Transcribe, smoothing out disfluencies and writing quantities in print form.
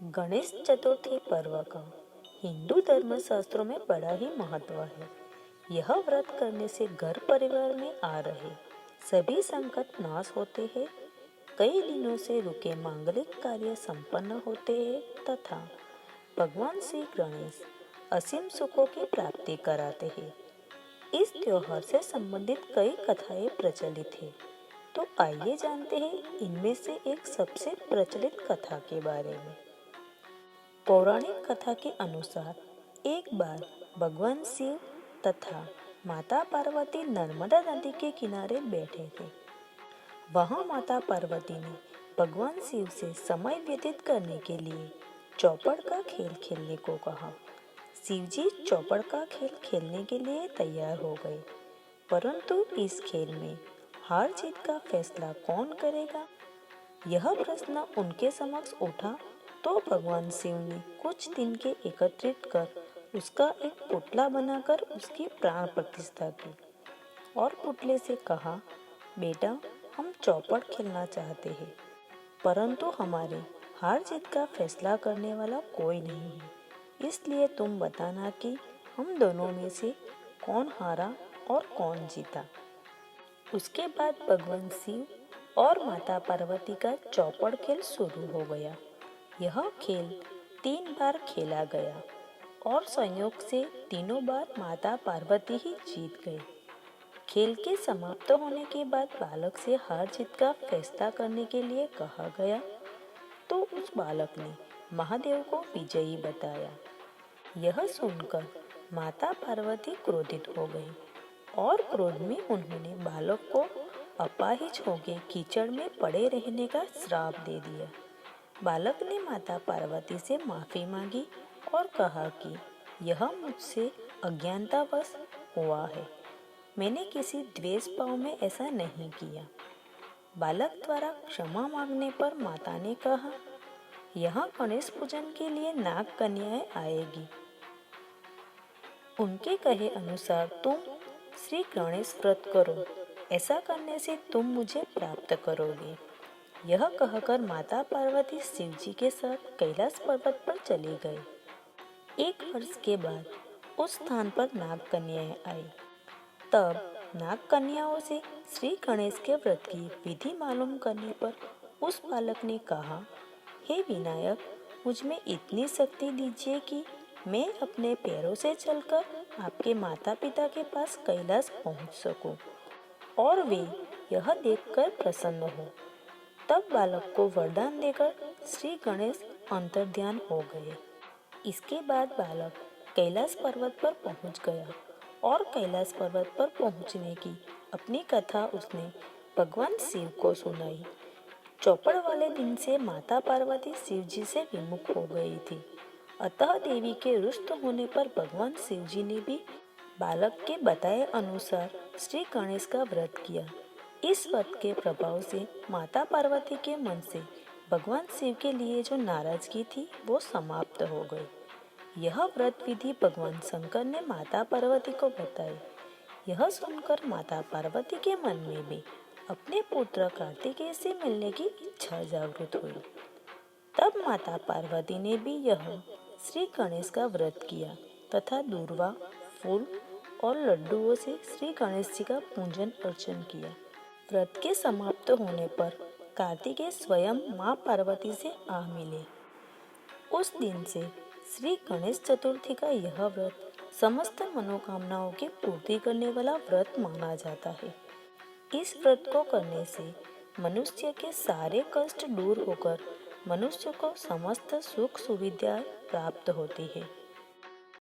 गणेश चतुर्थी पर्व का हिंदू धर्म शास्त्रों में बड़ा ही महत्व है। यह व्रत करने से घर परिवार में आ रहे सभी संकट नाश होते हैं, कई दिनों से रुके मांगलिक कार्य संपन्न होते हैं तथा भगवान श्री गणेश असीम सुखों की प्राप्ति कराते हैं। इस त्योहार से संबंधित कई कथाएं प्रचलित हैं, तो आइए जानते हैं इनमें से एक सबसे प्रचलित कथा के बारे में। पौराणिक कथा के अनुसार एक बार भगवान शिव तथा माता पार्वती नर्मदा नदी के किनारे बैठे थे। वहां माता पार्वती ने भगवान शिव से समय व्यतीत करने के लिए चौपड़ का खेल खेलने को कहा। शिव जी चौपड़ का खेल खेलने के लिए तैयार हो गए, परंतु इस खेल में हार जीत का फैसला कौन करेगा, यह प्रश्न उनके समक्ष उठा। तो भगवान शिव ने कुछ दिन के एकत्रित कर उसका एक पुतला बनाकर उसकी प्राण प्रतिष्ठा की और पुतले से कहा, बेटा, हम चौपड़ खेलना चाहते हैं, परंतु हमारे हार जीत का फैसला करने वाला कोई नहीं है, इसलिए तुम बताना कि हम दोनों में से कौन हारा और कौन जीता। उसके बाद भगवान शिव और माता पार्वती का चौपड़ खेल शुरू हो गया। यह खेल 3 बार खेला गया और संयोग से तीनों बार माता पार्वती ही जीत गए। खेल के समाप्त होने के बाद बालक से हार जीत का फैसला करने के लिए कहा गया, तो उस बालक ने महादेव को विजयी बताया। यह सुनकर माता पार्वती क्रोधित हो गई और क्रोध में उन्होंने बालक को अपाहिज होकर कीचड़ में पड़े रहने का श्राप दे दिया। बालक ने माता पार्वती से माफी मांगी और कहा कि यह मुझसे अज्ञानतावश हुआ है, मैंने किसी द्वेष भाव में ऐसा नहीं किया। बालक द्वारा क्षमा मांगने पर माता ने कहा, यहाँ गणेश पूजन के लिए नाग कन्याएं आएगी, उनके कहे अनुसार तुम श्री गणेश व्रत करो, ऐसा करने से तुम मुझे प्राप्त करोगे। यह कहकर माता पार्वती शिव जी के साथ कैलाश पर्वत पर चले गए। 1 वर्ष के बाद उस स्थान पर नाग कन्याएं आई। तब नाग कन्याओं से श्री गणेश के व्रत की विधि मालूम करने पर उस बालक ने कहा, हे विनायक, मुझ में इतनी शक्ति दीजिए कि मैं अपने पैरों से चलकर आपके माता पिता के पास कैलाश पहुंच सकूं और वे यह देखकर प्रसन्न हो। तब बालक को वरदान देकर श्री गणेश अंतर्ध्यान हो गए। इसके बाद बालक कैलाश पर्वत पर पहुंच गया और कैलाश पर्वत पर पहुंचने की अपनी कथा उसने भगवान शिव को सुनाई। चौपड़ वाले दिन से माता पार्वती शिव जी से विमुख हो गई थी, अतः देवी के रुष्ट होने पर भगवान शिव जी ने भी बालक के बताए अनुसार श्री गणेश का व्रत किया। इस व्रत के प्रभाव से माता पार्वती के मन से भगवान शिव के लिए जो नाराजगी थी वो समाप्त हो गई। यह व्रत विधि भगवान शंकर ने माता पार्वती को बताई। यह सुनकर माता पार्वती के मन में भी अपने पुत्र कार्तिकेय से मिलने की इच्छा जागृत हुई। तब माता पार्वती ने भी यह श्री गणेश का व्रत किया तथा दूर्वा, फूल और लड्डुओं से श्री गणेश जी का पूजन अर्चन किया। व्रत के समाप्त होने पर कार्तिकेय स्वयं मां पार्वती से आ मिले। उस दिन से श्री गणेश चतुर्थी का यह व्रत समस्त मनोकामनाओं की पूर्ति करने वाला व्रत माना जाता है। इस व्रत को करने से मनुष्य के सारे कष्ट दूर होकर मनुष्य को समस्त सुख सुविधाएं प्राप्त होती है।